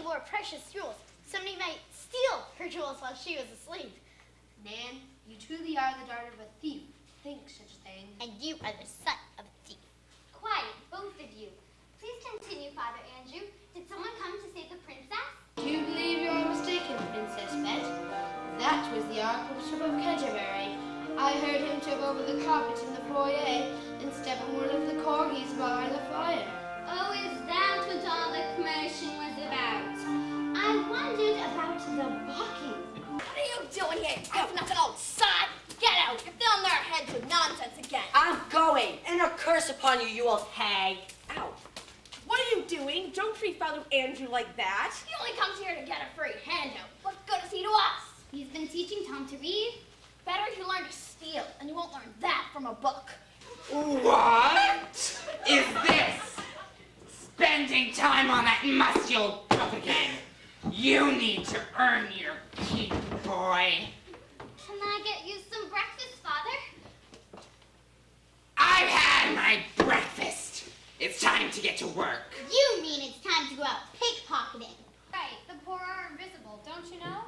wore precious jewels. Somebody might steal her jewels while she was asleep. Nan, you truly are the daughter of a thief. Think such a thing. And you are the son of a thief. Quiet, both of you. Please continue, Father Andrew. Did someone come to save the princess? Do you believe you are mistaken, Princess Bet? That was the Archbishop of Canterbury. I heard him trip over the carpet in the foyer and step on one of the corgis by the fire. Oh, is that what all the commotion was about? I wondered about the mocking. What are you doing here? Goofing up an old sod? Get out! You're filling our heads with nonsense again. I'm going, and a curse upon you, you old hag. Ow. What are you doing? Don't treat Father Andrew like that. He only comes here to get a free handout. What good is he to us? He's been teaching Tom to read. Better he learn to steal, and you won't learn that from a book. What is this? Spending time on that musty old book again. You need to earn your keep, boy. Can I get you some breakfast, Father? I've had my breakfast. It's time to get to work. You mean it's time to go out pickpocketing. Right, the poor are invisible, don't you know?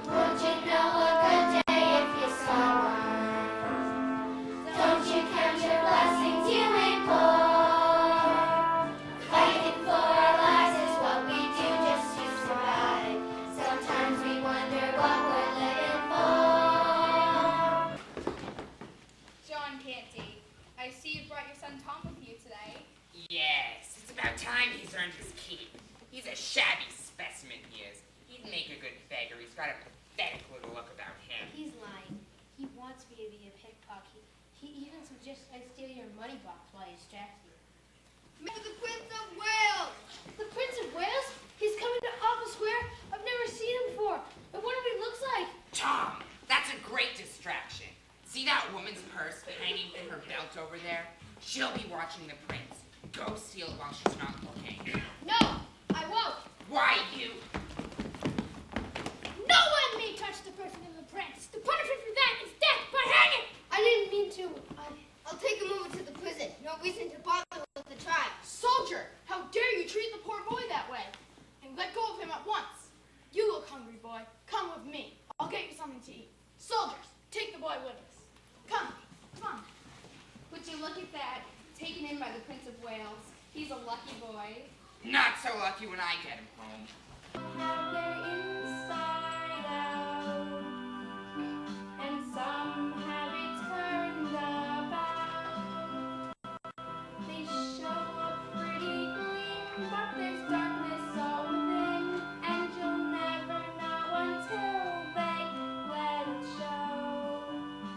Would you know a good day if you saw one? Don't you count your blessings, you ain't poor. Fighting for our lives is what we do just to survive. Sometimes we wonder what we're living for. John Canty, I see you brought your son Tom with you today. Yes, it's about time he's earned his keep. He's a shabby specimen, he is. He'd make a good beggar. He's got a pathetic little look about him. He's lying. He wants me to be a pickpocket. He even suggests I steal your money box while he distracts you. The Prince of Wales! The Prince of Wales? He's coming to Apple Square? I've never seen him before. I wonder what he looks like. Tom, that's a great distraction. See that woman's purse hanging from her belt over there? She'll be watching the prince. Go steal it while she's not looking. No, I won't. Why you? No one may touch the person of the prince. The punishment for that is death by hanging. I didn't mean to. I'll take him over to the prison. No reason to bother with the tribe. Soldier, how dare you treat the poor boy that way? And let go of him at once. You look hungry, boy. Come with me. I'll get you something to eat. Soldiers, take the boy with us. Come on. Would you look at that? Taken in by the Prince of Wales. He's a lucky boy. Not so lucky when I get him home. Have their inside out, and some have it turned about. They show a pretty gleam, but there's darkness all within, and you'll never know until they let it show.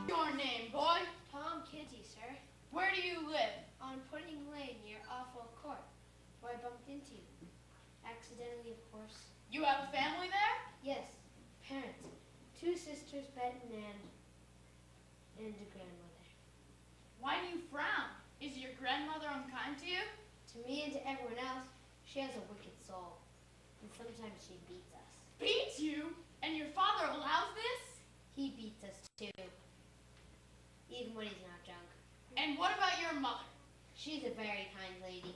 Your name, boy? Tom Kitty, sir. Where do you live? On Pudding Lane near Awful Court, where I bumped into you. Accidentally, of course. You have a family there? Yes, parents. 2 sisters, Bet and Nan, and a grandmother. Why do you frown? Is your grandmother unkind to you? To me and to everyone else, she has a wicked soul. And sometimes she beats us. Beats you? And your father allows this? He beats us too. Even when he's not drunk. And what about your mother? She's a very kind lady,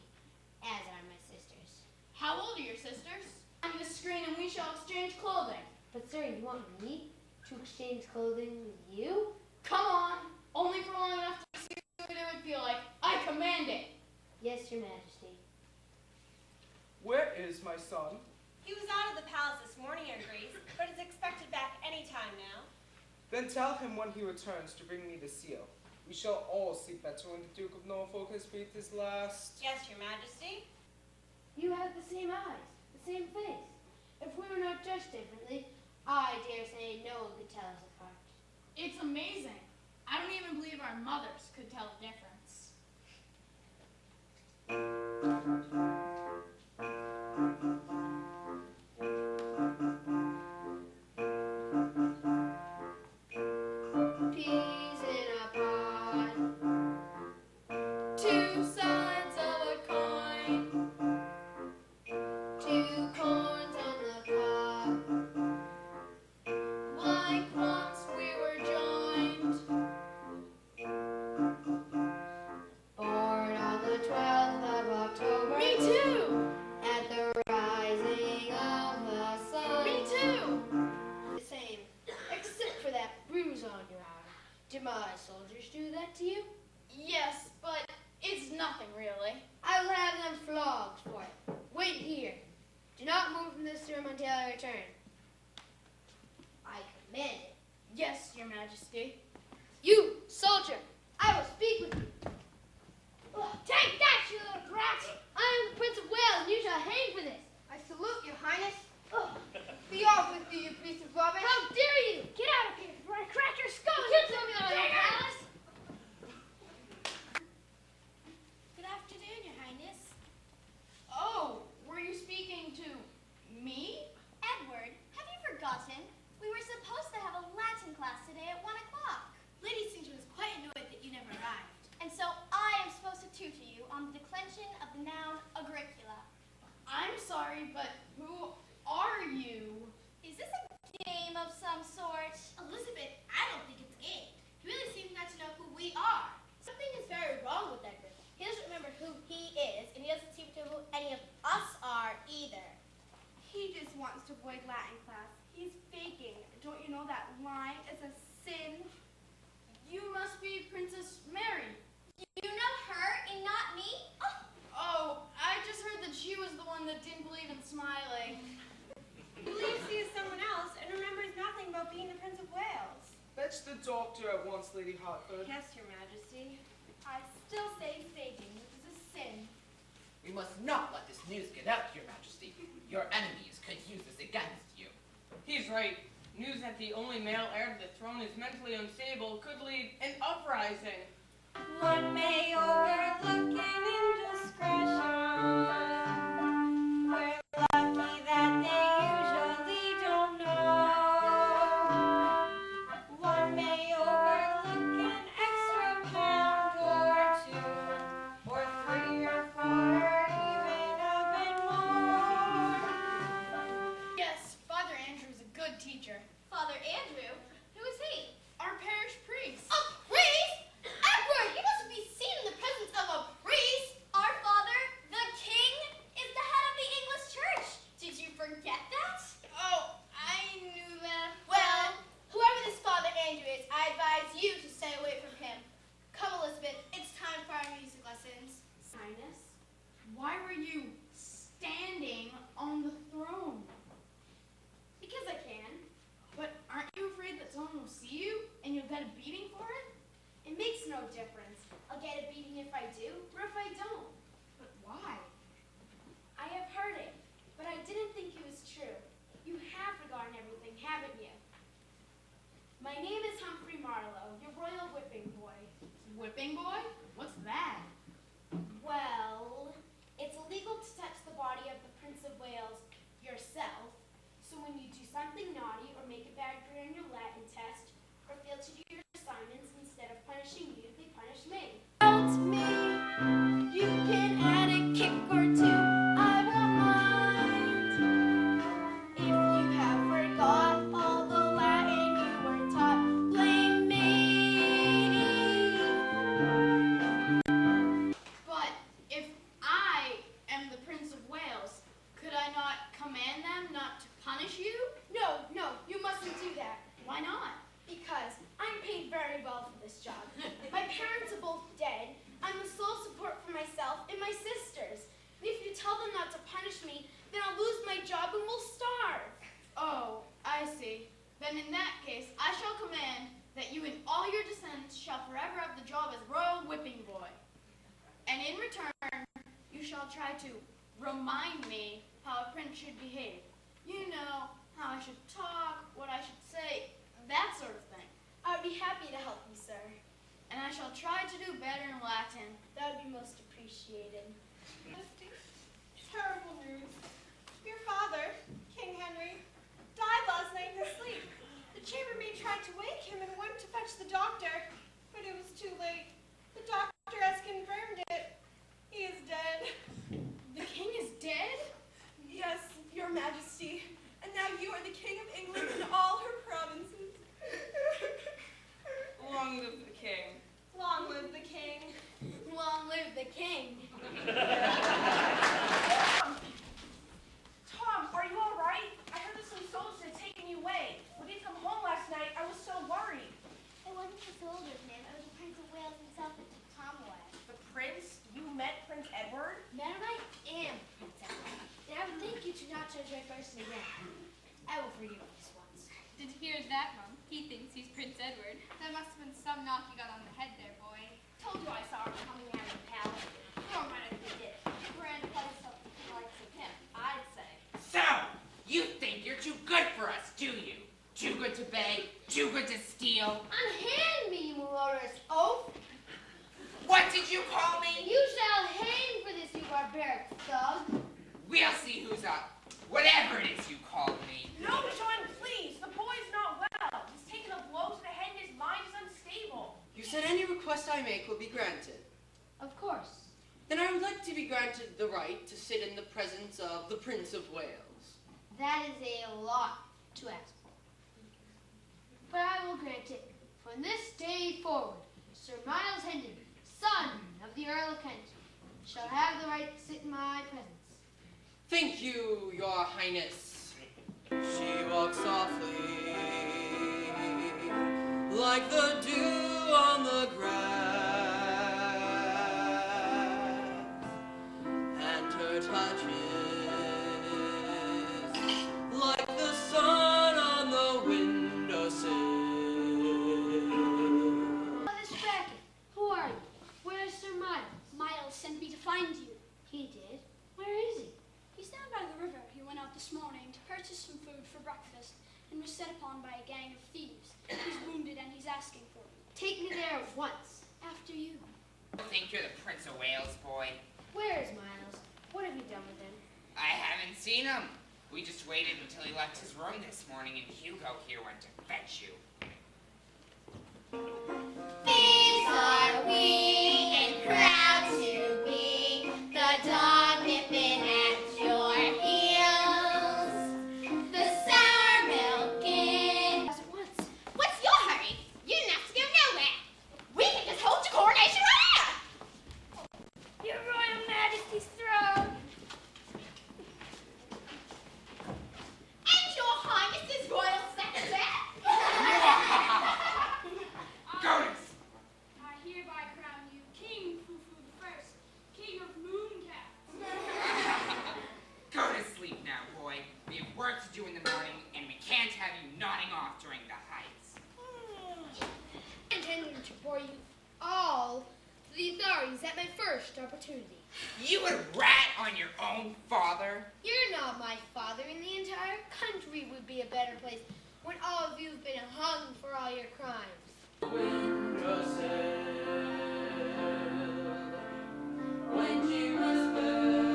as are my sisters. How old are your sisters? On the screen and we shall exchange clothing. But sir, you want me to exchange clothing with you? Come on. Only for long enough to see what it would feel like. I command it. Yes, your majesty. Where is my son? He was out of the palace this morning, Your Grace, but is expected back any time now. Then tell him when he returns to bring me the seal. We shall all sleep better when the Duke of Norfolk has breathed his last. Yes, Your Majesty. You have the same eyes, the same face. If we were not dressed differently, I dare say no one could tell us apart. It's amazing. I don't even believe our mothers could tell the difference. Peas in a pod, 2 sides of a coin, 2 corns on the cob. here. Do not move from this room until I return. I command it. Yes, Your Majesty. You, soldier, I will speak with you. Take that, you little brat! I am the Prince of Wales, and you shall hang for this. I salute your highness. Be off with you, you piece of rubbish. How dare you! Get out of here before I crack your skull! Kids will be on your palace! Good afternoon, Your Highness. Oh, were you speaking to me? Edward, have you forgotten? We were supposed to have a Latin class today at 1 o'clock. Lady St. was quite annoyed that you never arrived. And so I am supposed to tutor you on the declension of the noun agricula. I'm sorry, but who are you? Is this a game of some sort? Elizabeth, I don't think it's a game. You really seem not to know who we are. Something is very wrong with Edward. He doesn't remember who he is, and he doesn't seem to know who any of us are either. He just wants to avoid Latin class. He's faking. Don't you know that lying is a sin? You must be Princess Mary. You know her and not me? Oh, I just heard that she was the one that didn't believe in smiling. He believes he is someone else and remembers nothing about being the Prince of Wales. Fetch the doctor at once, Lady Hartford. Yes, Your Majesty. I still say faking, which is a sin. We must not let this news get out, Your Majesty. Your enemies could use this against you. He's right. News that the only male heir to the throne is mentally unstable could lead an uprising. One may overlook an indiscretion. We're lucky that they usually don't know. One may overlook an extra pound or two, or 3 or 4, or even a bit more. Yes, Father Andrew's a good teacher. Father Andrew? Who is he? Our parish priest. A priest? Edward, you must be seen in the presence of a priest. Our father, the king, is the head of the English church. Did you forget that? Oh, I knew that. Well, whoever this Father Andrew is, I advise you to stay away from him. Come, Elizabeth, it's time for our music lessons. Highness, why were you standing on the throne? Because I can. But aren't you afraid that someone will see you and you'll get a beating for it? It makes no difference. I'll get a beating if I do, or if I don't. But why? I have heard it, but I didn't think it was true. You have forgotten everything, haven't you? My name is Humphrey Marlowe, your royal whipping boy. Whipping boy? What's that? Well, it's illegal to touch the body of the Prince of Wales yourself. So when you do something naughty or make a bad grade on your Latin test or fail to do your assignments, instead of punishing you, they punish me. Out me, you can add a kick or two, I won't mind. If you have forgot all the Latin you were taught, blame me. But if I am the Prince of Wales, could I not command them not to punish you? No, you mustn't do that. Why not? Because I'm paid very well for this job. My parents are both dead. I'm the sole support for myself and my sisters. And if you tell them not to punish me, then I'll lose my job and we'll starve. Oh, I see. Then in that case, I shall command that you and all your descendants shall forever have the job as royal whipping boy. And in return, you shall try to remind me how a prince should behave. You know, how I should talk, what I should say, that sort of thing. I would be happy to help you, sir. And I shall try to do better in Latin. That would be most appreciated. Terrible news. Your father, King Henry, died last night in his sleep. The chambermaid tried to wake him and went to fetch the doctor, but it was too late. The doctor has confirmed it. He is dead. The king is dead? Yes, Your Majesty. And now you are the King of England and all her provinces. Long live the king. Long live the king. Long live the king. not judge my person again. I will forgive you this once. Did you hear that, Mum? He thinks he's Prince Edward. That must have been some knock you got on the head there, boy. Told you I saw her coming out of the palace. You're right if you did. You ran to play something like of him, I'd say. So, you think you're too good for us, do you? Too good to beg, too good to steal. Unhand me, you malodorous oaf! What did you call me? You shall hang for this, you barbaric thug! We'll see who's up. Whatever it is you called me. No, John, please. The boy's not well. He's taken a blow to the head and his mind is unstable. You said any request I make will be granted. Of course. Then I would like to be granted the right to sit in the presence of the Prince of Wales. That is a lot to ask for. But I will grant it. From this day forward, Sir Miles Hendon, son of the Earl of Kent, shall have the right to sit in my presence. Thank you, Your Highness. She walks softly, like the dew on the grass, and her touch is like the sun on the windowsill. Mother Spracket, who are you? Where is Sir Miles? Miles sent me to find you. He did? Where is he? He's down by the river. He went out this morning to purchase some food for breakfast and was set upon by a gang of thieves. He's wounded and he's asking for you. Take me there at once. After you. I think you're the Prince of Wales, boy. Where is Miles? What have you done with him? I haven't seen him. We just waited until he left his room this morning and Hugo here went to fetch you. Thieves are we and proud to be the dog nipping at your heels, the sour milk in. As at once. What's your hurry? You didn't have to go nowhere. We can just hold your coronation right here. Your Royal Majesty's throne. And your Highness's royal secretary. Goddess! I hereby crown you King Fufu the First, King of Mooncats. Go to sleep now, boy. We have work to do in the morning, and we can't have you nodding off during the heights. I intended to report you all to the authorities at my first opportunity. You would rat on your own father? You're not my father, and the entire country would be a better place when all of you have been hung for all your crimes. Windowsill, when she whispers,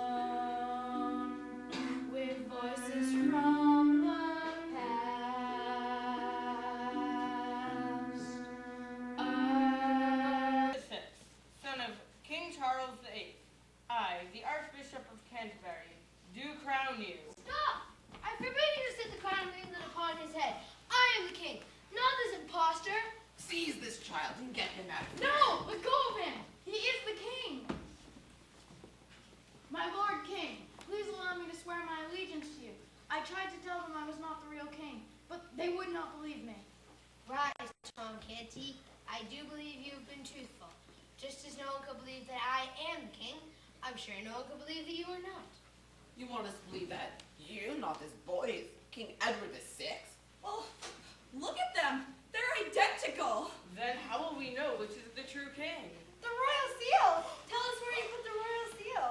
Alone, with voices from the past. Son of King Charles VIII, I, the Archbishop of Canterbury, do crown you. Stop! I forbid you to set the crown of England upon his head. I am the king, not this impostor. seize this child and get him out of here. No, let go of him. He is the king. My lord king, please allow me to swear my allegiance to you. I tried to tell them I was not the real king, but they would not believe me. Rise, Tom Canty. I do believe you have been truthful. Just as no one could believe that I am the king, I'm sure no one could believe that you are not. You want us to believe that you're not this boy, King Edward VI?